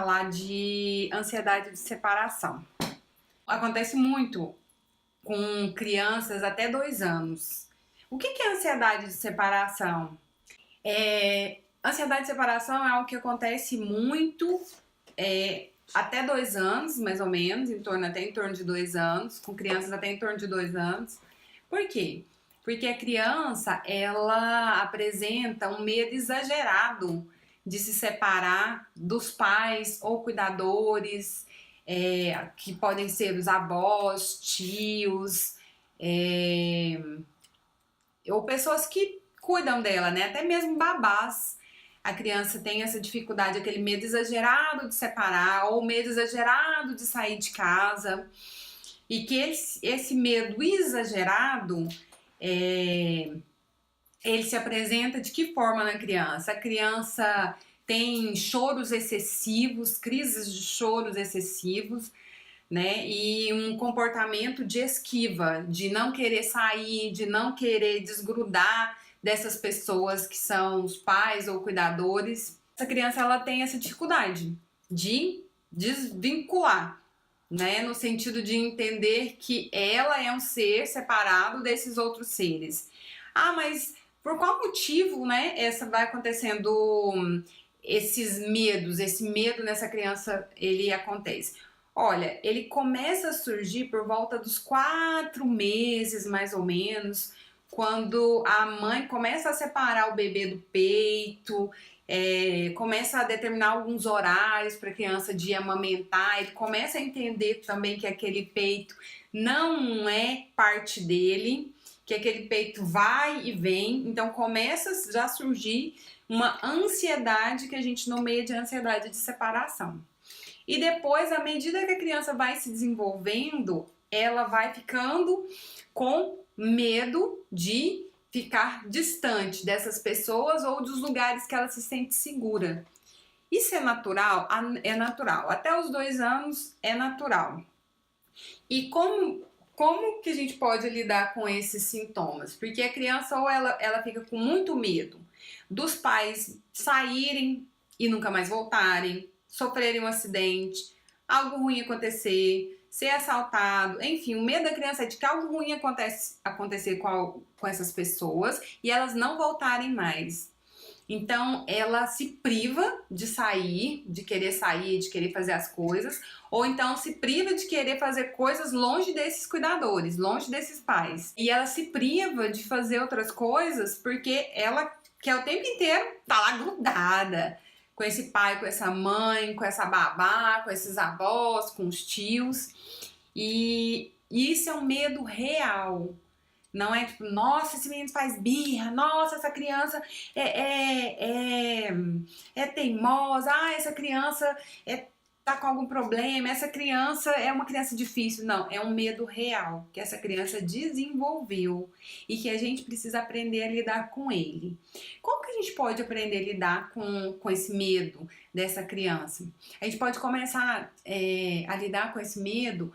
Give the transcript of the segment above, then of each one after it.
falar de ansiedade de separação. Acontece muito com crianças até 2 anos. O que é ansiedade de separação? Ansiedade de separação é algo que acontece muito até 2 anos, mais ou menos, até em torno de 2 anos, com crianças até em torno de 2 anos. Por quê? Porque a criança, ela apresenta um medo exagerado de se separar dos pais ou cuidadores, que podem ser os avós, tios, ou pessoas que cuidam dela, né? Até mesmo babás. A criança tem essa dificuldade, aquele medo exagerado de separar, ou medo exagerado de sair de casa. E que esse medo exagerado, ele se apresenta de que forma na criança? A criança tem choros excessivos, crises de choros excessivos, né? E um comportamento de esquiva, de não querer sair, de não querer desgrudar dessas pessoas que são os pais ou cuidadores. Essa criança, ela tem essa dificuldade de desvincular, né? No sentido de entender que ela é um ser separado desses outros seres. Ah, mas por qual motivo, né, vai acontecendo esses medos, esse medo nessa criança, ele acontece? Olha, ele começa a surgir por volta dos 4 meses, mais ou menos, quando a mãe começa a separar o bebê do peito, começa a determinar alguns horários para a criança de amamentar, ele começa a entender também que aquele peito não é parte dele, que aquele peito vai e vem, então começa já a surgir uma ansiedade que a gente nomeia de ansiedade de separação. E depois, à medida que a criança vai se desenvolvendo, ela vai ficando com medo de ficar distante dessas pessoas ou dos lugares que ela se sente segura. Isso é natural? É natural. Até os 2 anos é natural. E como que a gente pode lidar com esses sintomas? Porque a criança ou ela fica com muito medo dos pais saírem e nunca mais voltarem, sofrerem um acidente, algo ruim acontecer, ser assaltado, enfim, o medo da criança é de que algo ruim acontecer com essas pessoas e elas não voltarem mais. Então, ela se priva de sair, de querer fazer as coisas, ou então se priva de querer fazer coisas longe desses cuidadores, longe desses pais. E ela se priva de fazer outras coisas porque ela quer o tempo inteiro tá lá grudada com esse pai, com essa mãe, com essa babá, com esses avós, com os tios. E isso é um medo real. Não é tipo, nossa, esse menino faz birra, nossa, essa criança é teimosa, essa criança tá com algum problema, essa criança é uma criança difícil. Não, é um medo real que essa criança desenvolveu e que a gente precisa aprender a lidar com ele. Como que a gente pode aprender a lidar com esse medo dessa criança? A gente pode começar a lidar com esse medo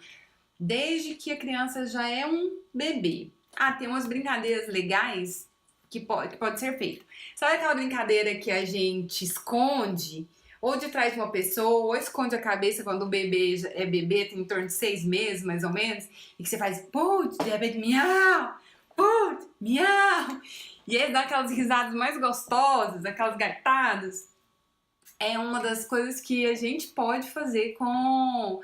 desde que a criança já é um bebê. Tem umas brincadeiras legais que pode ser feito. Sabe aquela brincadeira que a gente esconde ou de trás de uma pessoa, ou esconde a cabeça quando o bebê é bebê, tem em torno de 6 meses, mais ou menos, e que você faz putz, de repente, miau, putz, miau, e aí dá aquelas risadas mais gostosas, aquelas gaitadas. É uma das coisas que a gente pode fazer com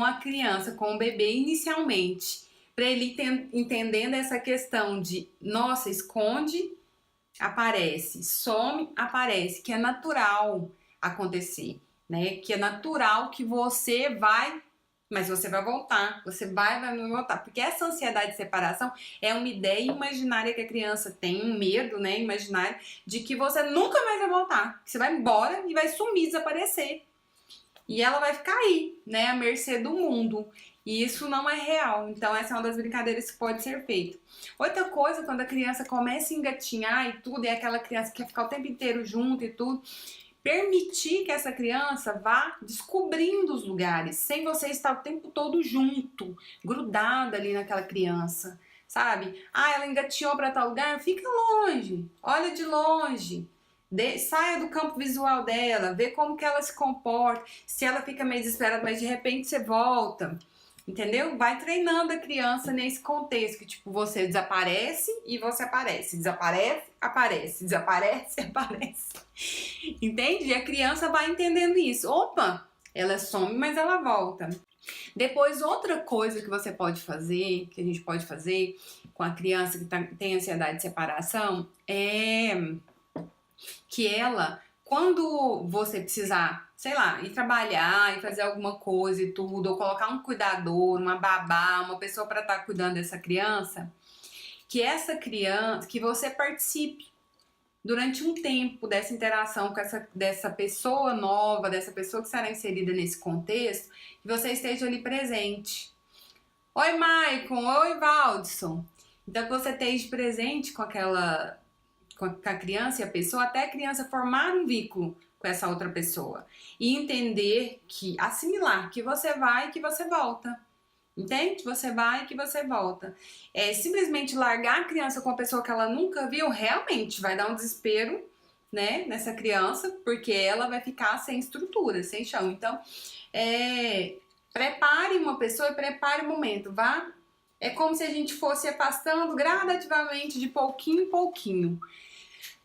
a criança, com o bebê inicialmente, para ele entendendo essa questão de, nossa, esconde, aparece, some, aparece, que é natural acontecer, né? Que é natural que você vai, mas você vai voltar, você vai voltar, porque essa ansiedade de separação é uma ideia imaginária que a criança tem, um medo, né, imaginário, de que você nunca mais vai voltar, que você vai embora e vai sumir, desaparecer. E ela vai ficar aí, né, à mercê do mundo. E isso não é real. Então essa é uma das brincadeiras que pode ser feita. Outra coisa, quando a criança começa a engatinhar e tudo, e aquela criança que quer ficar o tempo inteiro junto e tudo, permitir que essa criança vá descobrindo os lugares, sem você estar o tempo todo junto, grudada ali naquela criança, sabe? Ela engatinhou para tal lugar, fica longe, olha de longe, Saia do campo visual dela, vê como que ela se comporta, se ela fica meio desesperada, mas de repente você volta, entendeu? Vai treinando a criança nesse contexto, que tipo, você desaparece e você aparece, desaparece, aparece, desaparece, aparece, entende? E a criança vai entendendo isso. Opa, ela some, mas ela volta. Depois, outra coisa que você pode fazer, que a gente pode fazer com a criança que tem ansiedade de separação, é que ela, quando você precisar, sei lá, ir trabalhar e fazer alguma coisa e tudo, ou colocar um cuidador, uma babá, uma pessoa para estar cuidando dessa criança, que essa criança, que você participe durante um tempo dessa interação com dessa pessoa nova, dessa pessoa que será inserida nesse contexto, que você esteja ali presente. Oi, Maicon. Oi, Valdson. Então, que você esteja presente com a criança e a pessoa, até a criança formar um vínculo com essa outra pessoa. E entender assimilar que você vai e que você volta. Entende? Você vai e que você volta. Simplesmente largar a criança com uma pessoa que ela nunca viu, realmente vai dar um desespero, né, nessa criança, porque ela vai ficar sem estrutura, sem chão. Então, prepare uma pessoa e prepare o momento, vá. É como se a gente fosse afastando gradativamente, de pouquinho em pouquinho.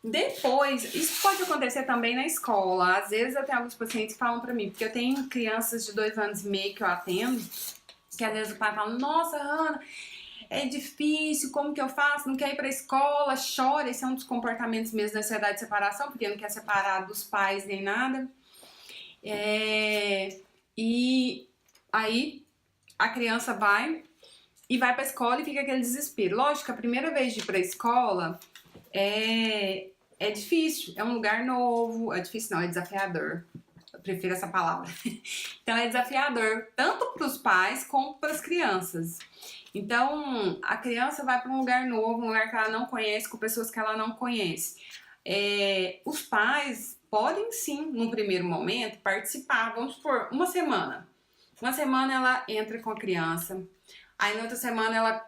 Depois, isso pode acontecer também na escola. Às vezes eu tenho alguns pacientes que falam pra mim, porque eu tenho crianças de 2 anos e meio que eu atendo, que às vezes o pai fala, nossa, Hannah, é difícil, como que eu faço? Não quer ir pra escola, chora. Esse é um dos comportamentos mesmo da ansiedade de separação, porque não quer separar dos pais nem nada. E aí a criança vai pra escola e fica aquele desespero. Lógico, a primeira vez de ir pra escola é difícil, é um lugar novo, é difícil não, é desafiador. Eu prefiro essa palavra. Então é desafiador, tanto para os pais como para as crianças. Então a criança vai para um lugar novo, um lugar que ela não conhece, com pessoas que ela não conhece. Os pais podem sim, num primeiro momento, participar. Vamos supor, uma semana. Uma semana ela entra com a criança. Aí na outra semana,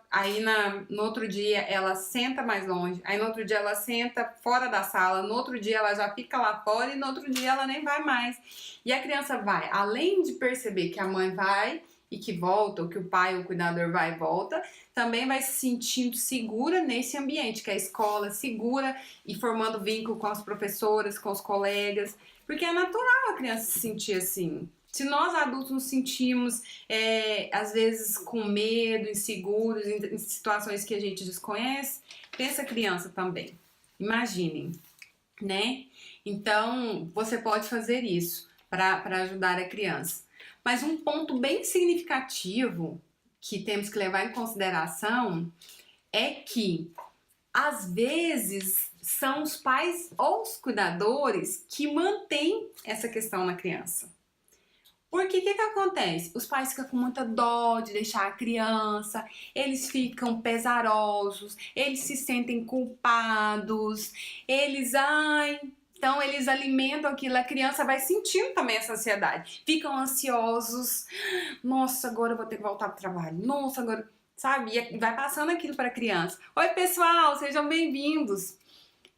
no outro dia ela senta mais longe, aí no outro dia ela senta fora da sala, no outro dia ela já fica lá fora e no outro dia ela nem vai mais. E a criança vai, além de perceber que a mãe vai e que volta, ou que o pai ou o cuidador vai e volta, também vai se sentindo segura nesse ambiente, que é a escola, segura e formando vínculo com as professoras, com os colegas, porque é natural a criança se sentir assim. Se nós adultos nos sentimos, às vezes, com medo, inseguros, em situações que a gente desconhece, pensa a criança também. Imaginem, né? Então, você pode fazer isso para ajudar a criança. Mas um ponto bem significativo que temos que levar em consideração é que, às vezes, são os pais ou os cuidadores que mantêm essa questão na criança. Porque o que acontece? Os pais ficam com muita dó de deixar a criança, eles ficam pesarosos, eles se sentem culpados, então eles alimentam aquilo, a criança vai sentindo também essa ansiedade, ficam ansiosos, nossa, agora eu vou ter que voltar pro trabalho, nossa, agora, sabe? E vai passando aquilo para a criança. Oi, pessoal, sejam bem-vindos.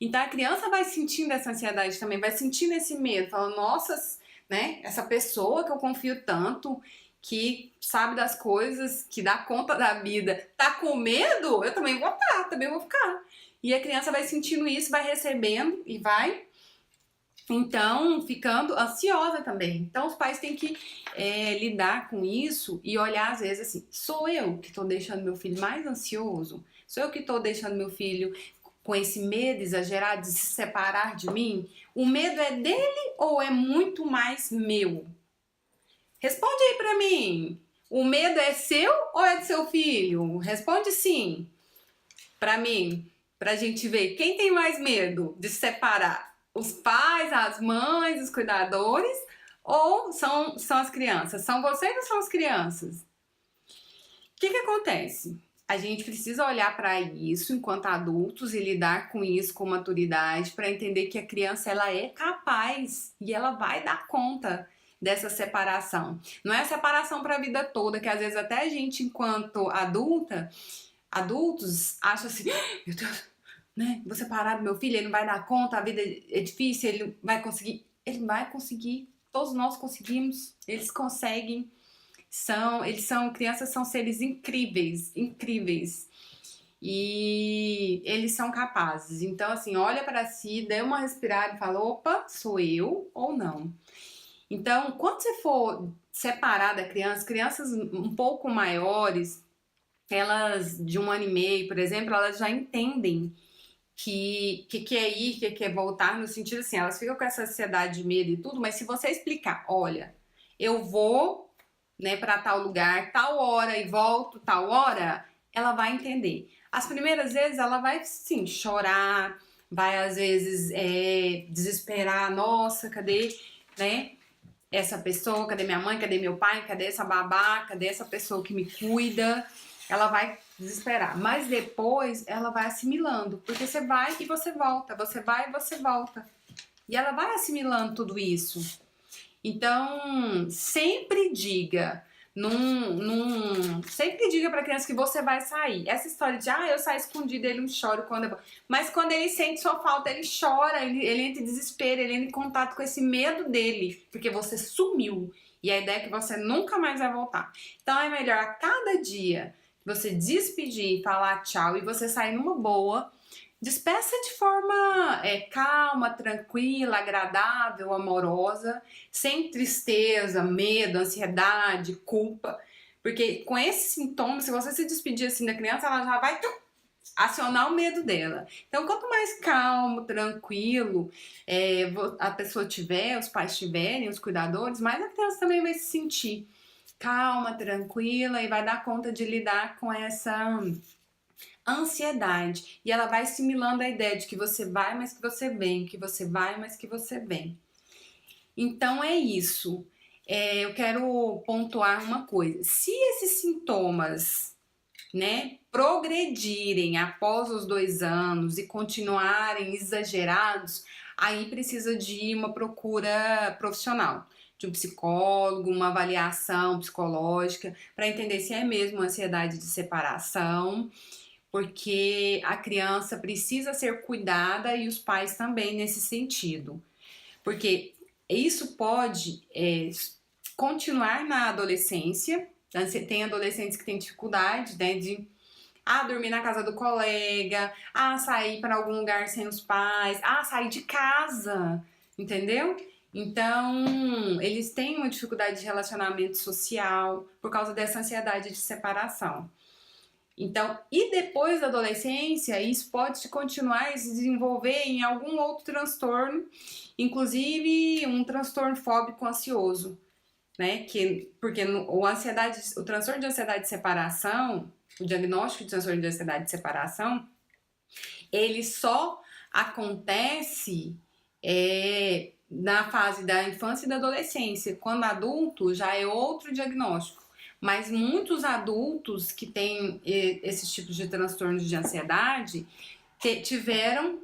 Então a criança vai sentindo essa ansiedade também, vai sentindo esse medo, falando, nossa, né? Essa pessoa que eu confio tanto, que sabe das coisas, que dá conta da vida, tá com medo? Eu também vou ficar. E a criança vai sentindo isso, vai recebendo e vai, então, ficando ansiosa também. Então, os pais têm que lidar com isso e olhar, às vezes, assim, sou eu que tô deixando meu filho mais ansioso? Sou eu que tô deixando meu filho com esse medo exagerado de se separar de mim? O medo é dele ou é muito mais meu? Responde aí pra mim. O medo é seu ou é do seu filho? Responde sim pra mim, pra gente ver quem tem mais medo de se separar. Os pais, as mães, os cuidadores ou são as crianças? São vocês ou são as crianças? O que acontece? A gente precisa olhar para isso enquanto adultos e lidar com isso com maturidade para entender que a criança ela é capaz e ela vai dar conta dessa separação. Não é separação para a vida toda, que às vezes até a gente enquanto adultos acha assim, meu Deus, né? Vou separar do meu filho, ele não vai dar conta, a vida é difícil, ele vai conseguir. Ele vai conseguir. Todos nós conseguimos. Eles conseguem. Crianças são seres incríveis, incríveis. E eles são capazes. Então, assim, olha para si, dê uma respirada e fala: opa, sou eu ou não? Então, quando você for separar da criança, crianças um pouco maiores, elas de 1 ano e meio, por exemplo, elas já entendem que é ir, que é voltar, no sentido assim, elas ficam com essa ansiedade de medo e tudo, mas se você explicar, olha, eu vou, né, para tal lugar, tal hora e volto tal hora, ela vai entender. As primeiras vezes ela vai, sim, chorar, vai às vezes desesperar, nossa, cadê, né, essa pessoa, cadê minha mãe, cadê meu pai, cadê essa babá, cadê essa pessoa que me cuida? Ela vai desesperar, mas depois ela vai assimilando, porque você vai e você volta, você vai e você volta. E ela vai assimilando tudo isso. Então, sempre diga, sempre diga pra criança que você vai sair. Essa história de, eu saio escondido, ele não chora quando eu... Mas quando ele sente sua falta, ele chora, ele entra em desespero, ele entra em contato com esse medo dele, porque você sumiu. E a ideia é que você nunca mais vai voltar. Então, é melhor a cada dia você despedir, falar tchau e você sair numa boa. Despeça de forma calma, tranquila, agradável, amorosa, sem tristeza, medo, ansiedade, culpa. Porque com esses sintomas, se você se despedir assim da criança, ela já vai acionar o medo dela. Então, quanto mais calmo, tranquilo a pessoa tiver, os pais tiverem, os cuidadores, mais a criança também vai se sentir calma, tranquila e vai dar conta de lidar com essa ansiedade. E ela vai assimilando a ideia de que você vai, mas que você vem, que você vai, mas que você vem. Então é isso. Eu quero pontuar uma coisa. Se esses sintomas, né, progredirem após os 2 anos e continuarem exagerados, aí precisa de uma procura profissional, de um psicólogo, uma avaliação psicológica, para entender se é mesmo ansiedade de separação, porque a criança precisa ser cuidada e os pais também nesse sentido. Porque isso pode continuar na adolescência. Tem adolescentes que têm dificuldade, né, de dormir na casa do colega, sair para algum lugar sem os pais, sair de casa, entendeu? Então, eles têm uma dificuldade de relacionamento social por causa dessa ansiedade de separação. Então, e depois da adolescência, isso pode continuar a se desenvolver em algum outro transtorno, inclusive um transtorno fóbico ansioso, né? Porque o transtorno de ansiedade de separação, o diagnóstico de transtorno de ansiedade de separação, ele só acontece na fase da infância e da adolescência. Quando adulto, já é outro diagnóstico. Mas muitos adultos que têm esses tipos de transtornos de ansiedade tiveram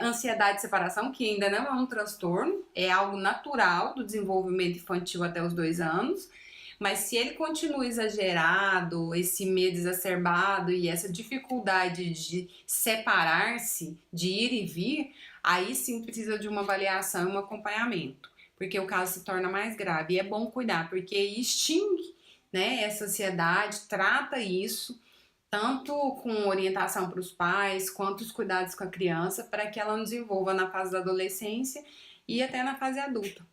ansiedade de separação, que ainda não é um transtorno, é algo natural do desenvolvimento infantil até os 2 anos, mas se ele continua exagerado, esse medo exacerbado e essa dificuldade de separar-se, de ir e vir, aí sim precisa de uma avaliação e um acompanhamento, porque o caso se torna mais grave. E é bom cuidar, porque extingue, né, essa ansiedade, trata isso, tanto com orientação para os pais, quanto os cuidados com a criança, para que ela não desenvolva na fase da adolescência e até na fase adulta.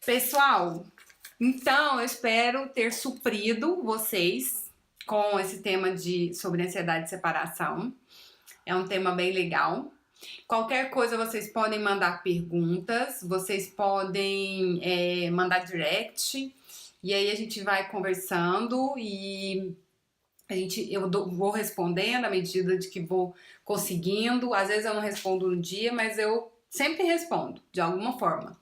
Pessoal, então eu espero ter suprido vocês com esse tema sobre ansiedade de separação. É um tema bem legal. Qualquer coisa vocês podem mandar perguntas, vocês podem mandar direct, e aí a gente vai conversando e eu vou respondendo à medida de que vou conseguindo. Às vezes eu não respondo no dia, mas eu sempre respondo de alguma forma.